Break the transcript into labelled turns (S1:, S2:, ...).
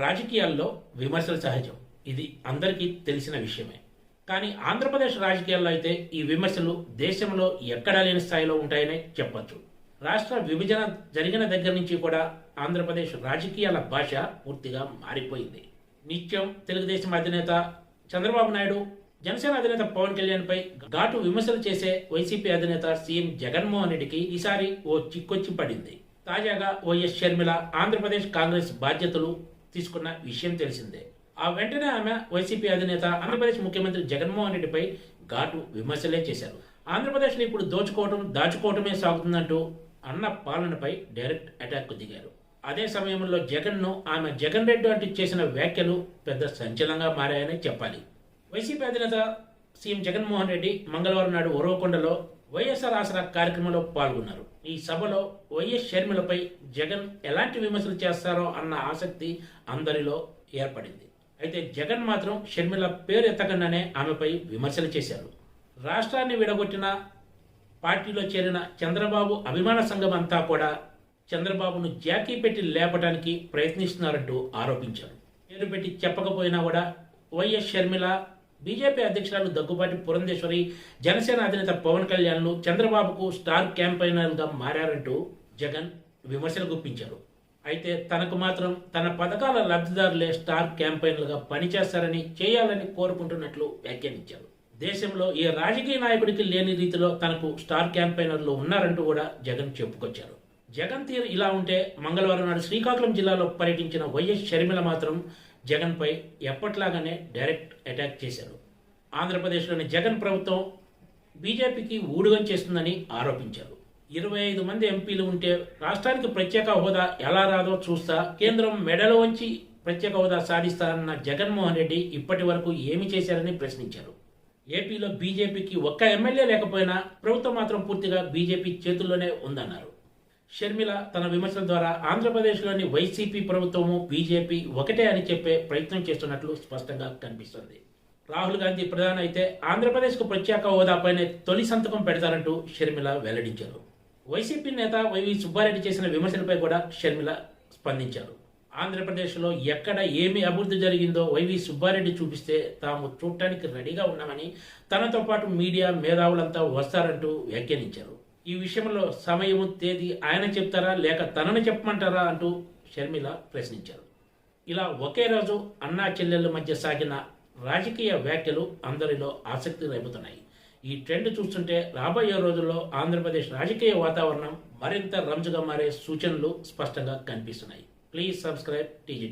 S1: రాజకీయాల్లో విమర్శలు సహజం. ఇది అందరికీ తెలిసిన విషయమే. కానీ ఆంధ్రప్రదేశ్ రాజకీయాల్లో అయితే ఈ విమర్శలు దేశంలో ఎక్కడా లేని స్థాయిలో ఉంటాయనే చెప్పొచ్చు. రాష్ట్ర విభజన జరిగిన దగ్గర నుంచి కూడా ఆంధ్రప్రదేశ్ రాజకీయాల భాష పూర్తిగా మారిపోయింది. నిత్యం తెలుగుదేశం అధినేత చంద్రబాబు నాయుడు, జనసేన అధినేత పవన్ కళ్యాణ్ పై ఘాటు విమర్శలు చేసే వైసీపీ అధినేత సీఎం జగన్మోహన్ రెడ్డికి ఈసారి ఓ చిక్కొచ్చి పడింది. తాజాగా వైఎస్ షర్మిల ఆంధ్రప్రదేశ్ కాంగ్రెస్ బాధ్యతలు తీసుకున్న విషయం తెలిసిందే. ఆ వెంటనే ఆమె వైసీపీ అధినేత ఆంధ్రప్రదేశ్ ముఖ్యమంత్రి జగన్మోహన్ రెడ్డిపై ఘాటు విమర్శలే చేశారు. ఆంధ్రప్రదేశ్ని ఇప్పుడు దోచుకోవటం, దాచుకోవటమే సాగుతుందంటూ అన్న పాలనపై డైరెక్ట్ అటాక్ దిగారు. అదే సమయంలో జగన్ను ఆమె జగన్ రెడ్డి అంటూ చేసిన వ్యాఖ్యలు పెద్ద సంచలనంగా మారాయని చెప్పాలి. వైసీపీ అధినేత సీఎం జగన్మోహన్ రెడ్డి మంగళవారం నాడు ఉరవకొండలో వైఎస్ఆర్ ఆసరా కార్యక్రమంలో పాల్గొన్నారు. ఈ సభలో వైఎస్ షర్మిలపై జగన్ ఎలాంటి విమర్శలు చేస్తారో అన్న ఆసక్తి అందరిలో ఏర్పడింది. అయితే జగన్ మాత్రం షర్మిల పేరు ఎత్తకుండానే ఆమెపై విమర్శలు చేశారు. రాష్ట్రాన్ని విడగొట్టిన పార్టీలో చేరిన చంద్రబాబు అభిమాన సంఘం అంతా కూడా చంద్రబాబును జాకీ పెట్టి లేపడానికి ప్రయత్నిస్తున్నారంటూ ఆరోపించారు. పేరు పెట్టి చెప్పకపోయినా కూడా వైఎస్ షర్మిల, బీజేపీ అధ్యక్షురాలు దగ్గుబాటి పురంధేశ్వరి, జనసేన అధినేత పవన్ కళ్యాణ్లు చంద్రబాబుకు స్టార్ క్యాంపెయినర్గా మారారంటూ జగన్ విమర్శలు గుప్పించారు. అయితే తనకు మాత్రం తన పథకాల లబ్ధిదారులే స్టార్ క్యాంపెయినర్లుగా పనిచేస్తారని, చేయాలని కోరుకుంటున్నట్లు వ్యాఖ్యానించారు. దేశంలో ఏ రాజకీయ నాయకుడికి లేని రీతిలో తనకు స్టార్ క్యాంపెయినర్లు ఉన్నారంటూ కూడా జగన్ చెప్పుకొచ్చారు. జగన్ తీరు ఇలా ఉంటే మంగళవారం నాడు శ్రీకాకుళం జిల్లాలో పర్యటించిన వైఎస్ షర్మిల మాత్రం జగన్పై ఎప్పట్లాగానే డైరెక్ట్ అటాక్ చేశారు. ఆంధ్రప్రదేశ్లోని జగన్ ప్రభుత్వం బీజేపీకి ఊడుగం చేస్తుందని ఆరోపించారు. 25 మంది ఎంపీలు ఉంటే రాష్ట్రానికి ప్రత్యేక హోదా ఎలా రాదో చూస్తా, కేంద్రం మెడలో వంచి ప్రత్యేక హోదా సాధిస్తారన్న జగన్మోహన్ రెడ్డి ఇప్పటి వరకు ఏమి చేశారని ప్రశ్నించారు. ఏపీలో బీజేపీకి ఒక్క ఎమ్మెల్యే లేకపోయినా ప్రభుత్వం మాత్రం పూర్తిగా బీజేపీ చేతుల్లోనే ఉందన్నారు. షర్మిల తన విమర్శల ద్వారా ఆంధ్రప్రదేశ్లోని వైసీపీ ప్రభుత్వము, బీజేపీ ఒకటే అని చెప్పే ప్రయత్నం చేస్తున్నట్లు స్పష్టంగా కనిపిస్తోంది. రాహుల్ గాంధీ ప్రధాని అయితే ఆంధ్రప్రదేశ్కు ప్రత్యేక హోదాపైనే తొలి సంతకం పెడతారంటూ షర్మిల వెల్లడించారు. వైసీపీ నేత వైవి సుబ్బారెడ్డి చేసిన విమర్శలపై కూడా షర్మిల స్పందించారు. ఆంధ్రప్రదేశ్లో ఎక్కడ ఏమి అభివృద్ధి జరిగిందో వైవి సుబ్బారెడ్డి చూపిస్తే తాము చూడటానికి రెడీగా ఉన్నామని, తనతో పాటు మీడియా మేధావులంతా వస్తారంటూ వ్యాఖ్యానించారు. ఈ విషయంలో సమయము, తేదీ ఆయన చెప్తారా లేక తనను చెప్పమంటారా అంటూ షర్మిల ప్రశ్నించారు. ఇలా ఒకే రోజు అన్నా చెల్లెళ్ళ మధ్య సాగిన రాజకీయ వ్యాఖ్యలు అందరిలో ఆసక్తి రేపుతున్నాయి. ఈ ట్రెండ్ చూస్తుంటే రాబోయే రోజుల్లో ఆంధ్రప్రదేశ్ రాజకీయ వాతావరణం మరింత రంజుగా మారే సూచనలు స్పష్టంగా కనిపిస్తున్నాయి. Please subscribe TGT.